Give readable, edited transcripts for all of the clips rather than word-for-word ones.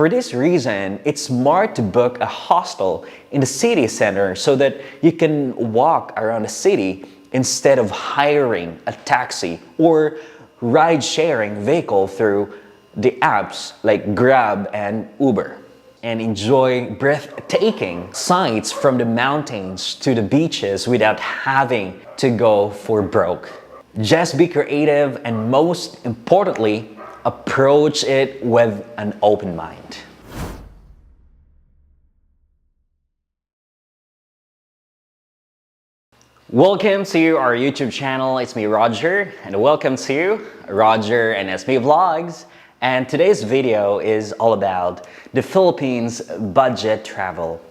For this reason, it's smart to book a hostel in the city center so that you can walk around the city instead of hiring a taxi or ride-sharing vehicle through the apps like Grab and Uber, and enjoy breathtaking sights from the mountains to the beaches without having to go for broke. Just be creative and, most importantly, approach it with an open mind. Welcome to our YouTube channel. It's me, Roger, and welcome to Roger&Ismi Vlogs. And today's video is all about the Philippines budget travel.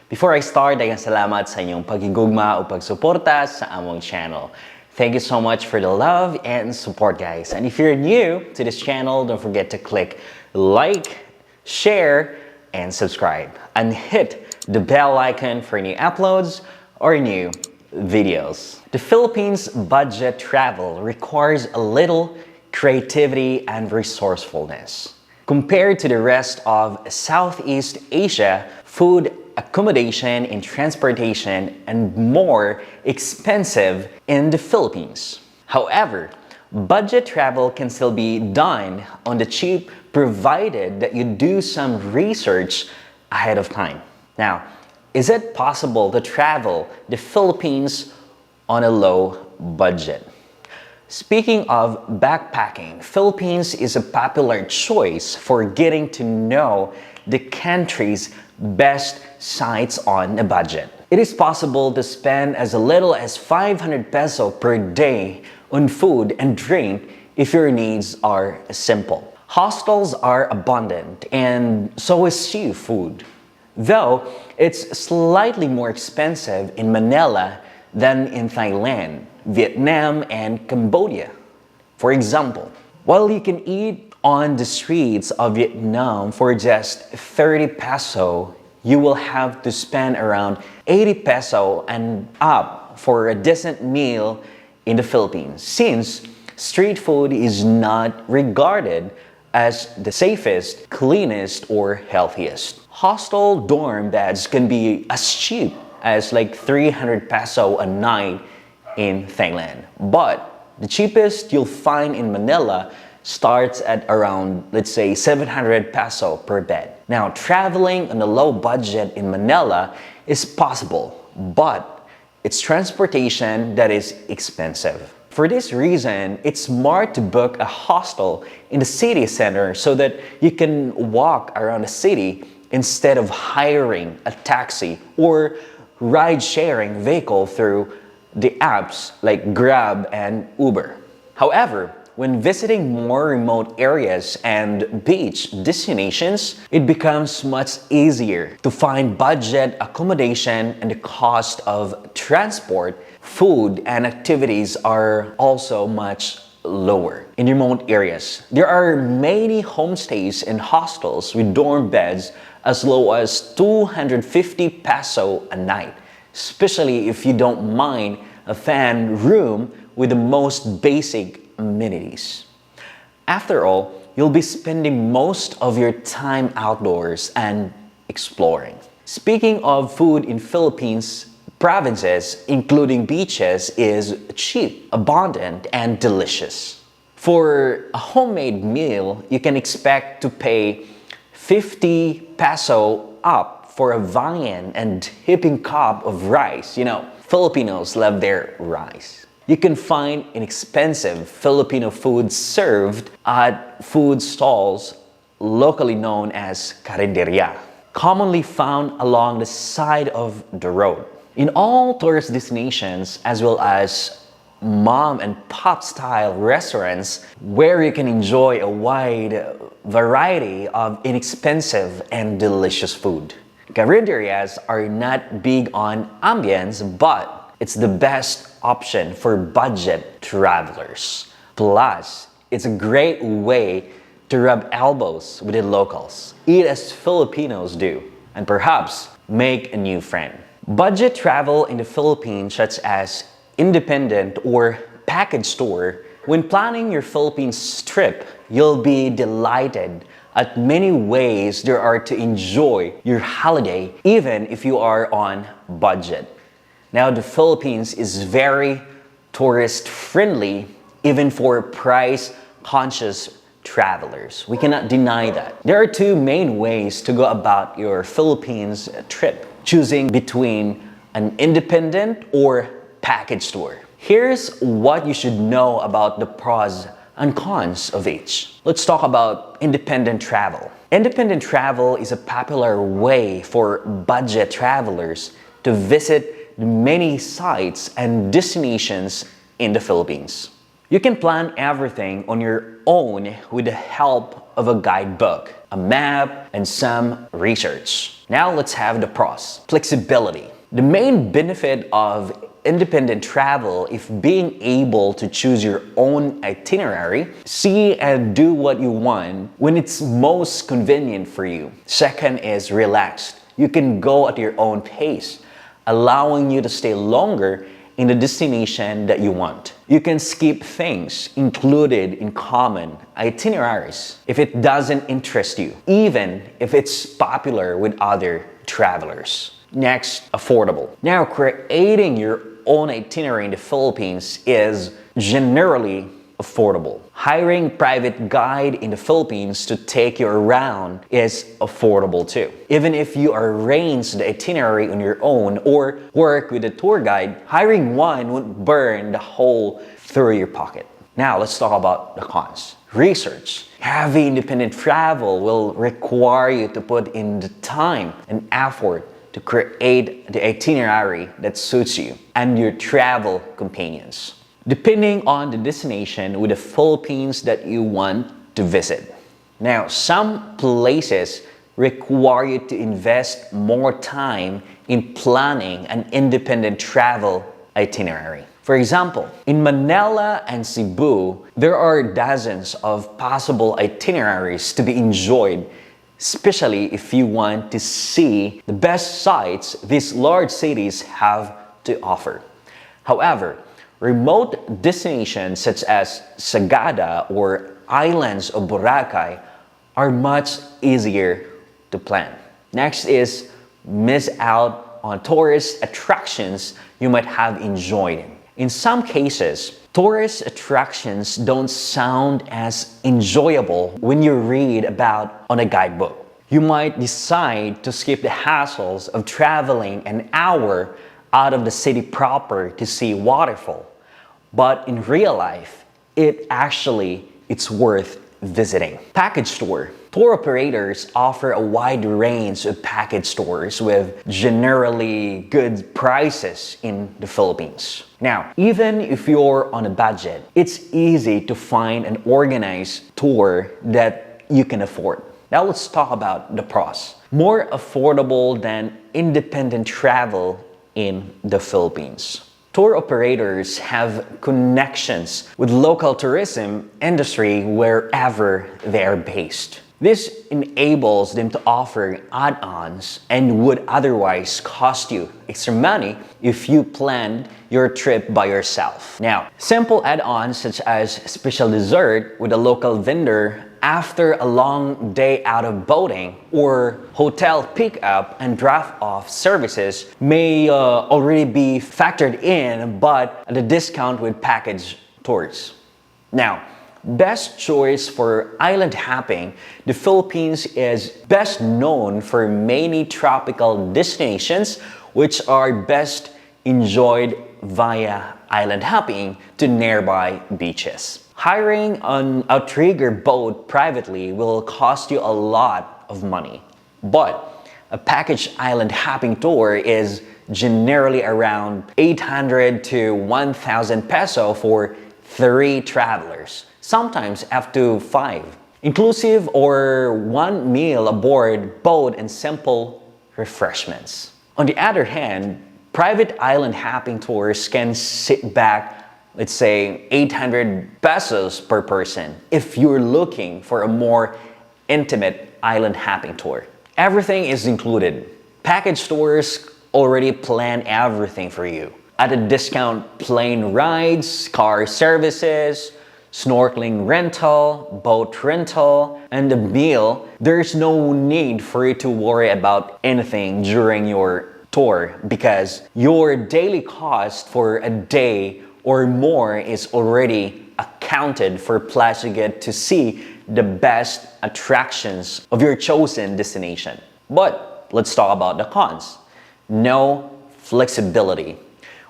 Before I start, daghang salamat sa inyong pagigugma o pagsuporta sa among channel. Thank you so much for the love and support, guys. And if you're new to this channel, don't forget to click like, share, and subscribe. And hit the bell icon for new uploads or new videos. The Philippines budget travel requires a little creativity and resourcefulness. Compared to the rest of Southeast Asia, food, accommodation, and transportation and more expensive in the Philippines. However, budget travel can still be done on the cheap provided that you do some research ahead of time. Now, is it possible to travel the Philippines on a low budget? Speaking of backpacking, Philippines is a popular choice for getting to know the country's best sites on a budget. It is possible to spend as little as 500 peso per day on food and drink if your needs are simple. Hostels are abundant and so is seafood, though it's slightly more expensive in Manila than in Thailand, Vietnam, and Cambodia. For example, while you can eat on the streets of Vietnam for just 30 peso, you will have to spend around 80 peso and up for a decent meal in the Philippines, since street food is not regarded as the safest, cleanest, or healthiest. Hostel dorm beds can be as cheap as like 300 peso a night in Thailand. But the cheapest you'll find in Manila starts at around, let's say, 700 peso per bed. Now, traveling on a low budget in Manila is possible, but it's transportation that is expensive. For this reason, it's smart to book a hostel in the city center so that you can walk around the city instead of hiring a taxi or ride-sharing vehicle through the apps like Grab and Uber. However, when visiting more remote areas and beach destinations, it becomes much easier to find budget accommodation, and the cost of transport, food, and activities are also much lower. In remote areas, there are many homestays and hostels with dorm beds as low as 250 peso a night, especially if you don't mind a fan room with the most basic amenities. After all, you'll be spending most of your time outdoors and exploring. Speaking of food in Philippines, provinces, including beaches, is cheap, abundant, and delicious. For a homemade meal, you can expect to pay 50 peso up for a viand and heaping cup of rice. You know, Filipinos love their rice. You can find inexpensive Filipino food served at food stalls locally known as carinderia, commonly found along the side of the road. In all tourist destinations, as well as mom and pop style restaurants where you can enjoy a wide variety of inexpensive and delicious food. Carinderias are not big on ambience, but it's the best option for budget travelers. Plus, it's a great way to rub elbows with the locals, eat as Filipinos do, and perhaps make a new friend. Budget travel in the Philippines, such as independent or package tour, when planning your Philippines trip, you'll be delighted at many ways there are to enjoy your holiday even if you are on budget. Now, the Philippines is very tourist friendly even for price-conscious travelers. We cannot deny that. There are two main ways to go about your Philippines trip, choosing between an independent or package tour. Here's what you should know about the pros and cons of each. Let's talk about independent travel. Independent travel is a popular way for budget travelers to visit many sites and destinations in the Philippines. You can plan everything on your own with the help of a guidebook, a map, and some research. Now let's have the pros. Flexibility. The main benefit of independent travel is being able to choose your own itinerary, see and do what you want when it's most convenient for you. Second is relaxed. You can go at your own pace, allowing you to stay longer in the destination that you want. You can skip things included in common itineraries if it doesn't interest you, even if it's popular with other travelers. Next, affordable. Now, creating your own itinerary in the Philippines is generally affordable. Hiring private guide in the Philippines to take you around is affordable too. Even if you arrange the itinerary on your own or work with a tour guide, hiring one won't burn the hole through your pocket. Now, let's talk about the cons. Research. Heavy independent travel will require you to put in the time and effort to create the itinerary that suits you and your travel companions, depending on the destination with the Philippines that you want to visit. Now, some places require you to invest more time in planning an independent travel itinerary. For example, in Manila and Cebu, there are dozens of possible itineraries to be enjoyed, especially if you want to see the best sites these large cities have to offer. However, remote destinations such as Sagada or islands of Boracay are much easier to plan. Next is miss out on tourist attractions you might have enjoyed. In some cases, tourist attractions don't sound as enjoyable when you read about on a guidebook. You might decide to skip the hassles of traveling an hour out of the city proper to see waterfall. But in real life, it's worth visiting. Package tour. Tour operators offer a wide range of package tours with generally good prices in the Philippines. Now, even if you're on a budget, it's easy to find an organized tour that you can afford. Now let's talk about the pros. More affordable than independent travel in the Philippines. Tour operators have connections with local tourism industry wherever they are based. This enables them to offer add-ons and would otherwise cost you extra money if you planned your trip by yourself. Now, simple add-ons such as special dessert with a local vendor after a long day out of boating or hotel pickup and drop-off services may already be factored in, but at a discount with package tours. Now, best choice for island hopping, the Philippines is best known for many tropical destinations which are best enjoyed via island hopping to nearby beaches. Hiring an outrigger boat privately will cost you a lot of money, but a package island hopping tour is generally around 800 to 1,000 peso for 3 travelers, sometimes up to 5, inclusive or 1 meal aboard boat and simple refreshments. On the other hand, private island hopping tours can sit back, let's say 800 pesos per person if you're looking for a more intimate island hopping tour. Everything is included. Package tours already plan everything for you. At a discount, plane rides, car services, snorkeling rental, boat rental, and a meal, there's no need for you to worry about anything during your tour because your daily cost for a day or more is already accounted for, plus you get to see the best attractions of your chosen destination. But let's talk about the cons. No flexibility.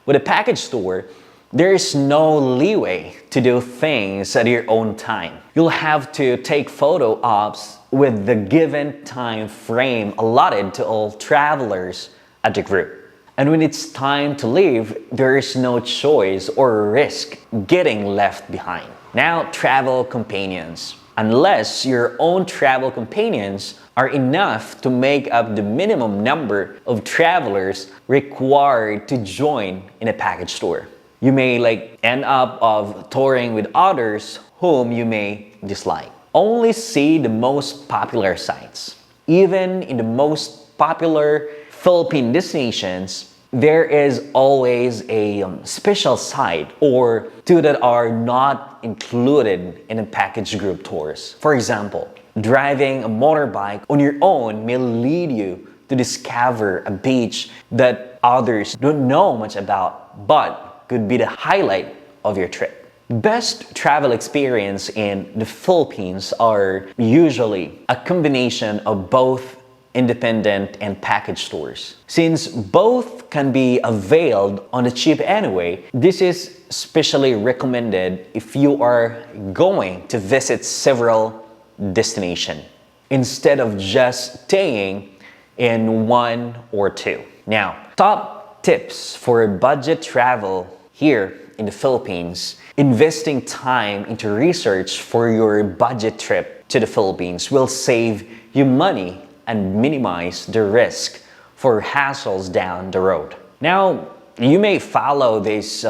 With a package tour, there is no leeway to do things at your own time. You'll have to take photo ops with the given time frame allotted to all travelers at the group. And when it's time to leave, there is no choice or risk getting left behind. Now, travel companions. Unless your own travel companions are enough to make up the minimum number of travelers required to join in a package tour. You may end up of touring with others whom you may dislike. Only see the most popular sites. Even in the most popular Philippine destinations, there is always a special site or two that are not included in a package group tours. For example, driving a motorbike on your own may lead you to discover a beach that others don't know much about, but could be the highlight of your trip. Best travel experience in the Philippines are usually a combination of both independent and package tours. Since both can be availed on the cheap anyway, this is especially recommended if you are going to visit several destinations instead of just staying in one or two. Now, top tips for budget travel here in the Philippines. Investing time into research for your budget trip to the Philippines will save you money and minimize the risk for hassles down the road. Now, you may follow these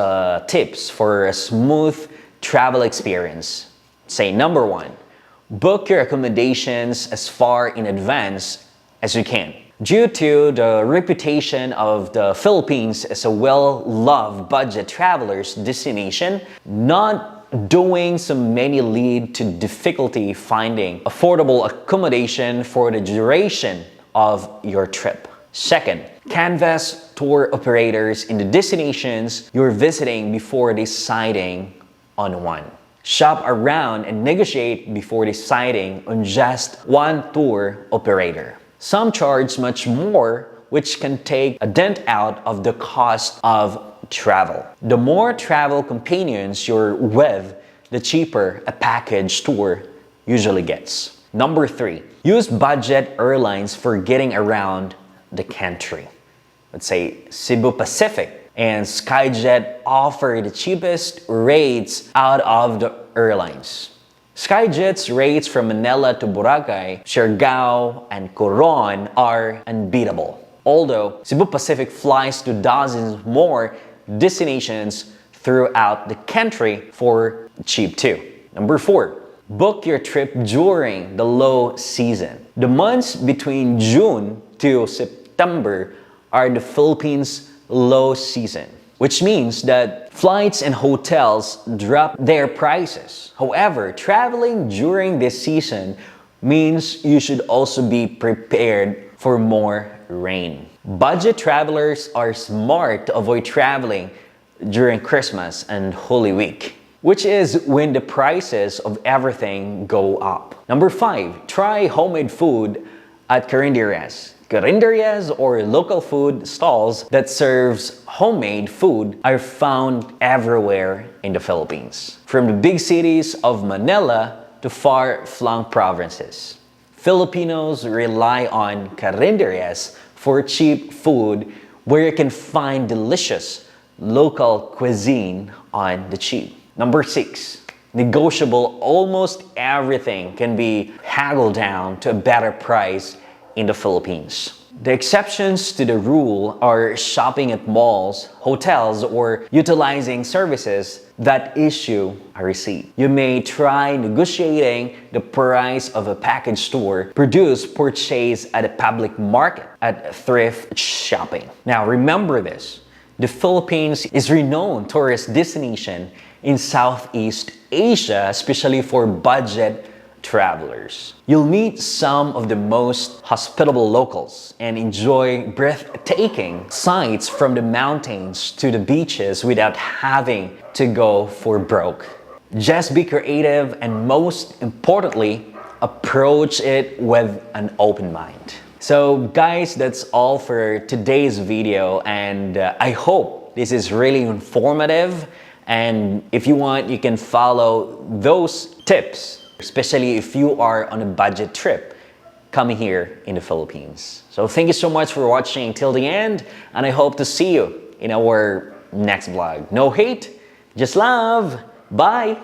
tips for a smooth travel experience. Say number one, book your accommodations as far in advance as you can. Due to the reputation of the Philippines as a well-loved budget traveler's destination, not doing so many lead to difficulty finding affordable accommodation for the duration of your trip. Second, canvass tour operators in the destinations you're visiting before deciding on one. Shop around and negotiate before deciding on just one tour operator. Some charge much more, which can take a dent out of the cost of travel. The more travel companions you're with, the cheaper a package tour usually gets. Number three, use budget airlines for getting around the country. Let's say Cebu Pacific and Skyjet offer the cheapest rates out of the airlines. Skyjet's rates from Manila to Boracay, Siargao, and Coron are unbeatable. Although Cebu Pacific flies to dozens more destinations throughout the country for cheap too. Number four, book your trip during the low season. The months between June to September are the Philippines' low season, which means that flights and hotels drop their prices. However, traveling during this season means you should also be prepared for more rain. Budget travelers are smart to avoid traveling during Christmas and Holy Week, which is when the prices of everything go up. Number five, try homemade food at carinderias. Carinderias or local food stalls that serves homemade food are found everywhere in the Philippines. From the big cities of Manila to far-flung provinces. Filipinos rely on carinderias for cheap food where you can find delicious local cuisine on the cheap. Number six, negotiable. Almost everything can be haggled down to a better price in the Philippines. The exceptions to the rule are shopping at malls, hotels, or utilizing services that issue a receipt. You may try negotiating the price of a package tour purchased at a public market at thrift shopping. Now remember this, The Philippines is a renowned tourist destination in Southeast Asia, especially for budget travelers. You'll meet some of the most hospitable locals and enjoy breathtaking sights from the mountains to the beaches without having to go for broke. Just be creative and, most importantly, approach it with an open mind. So guys, that's all for today's video, and I hope this is really informative. And if you want, you can follow those tips, especially if you are on a budget trip coming here in the Philippines. So thank you so much for watching till the end, and I hope to see you in our next vlog. No hate, just love. Bye!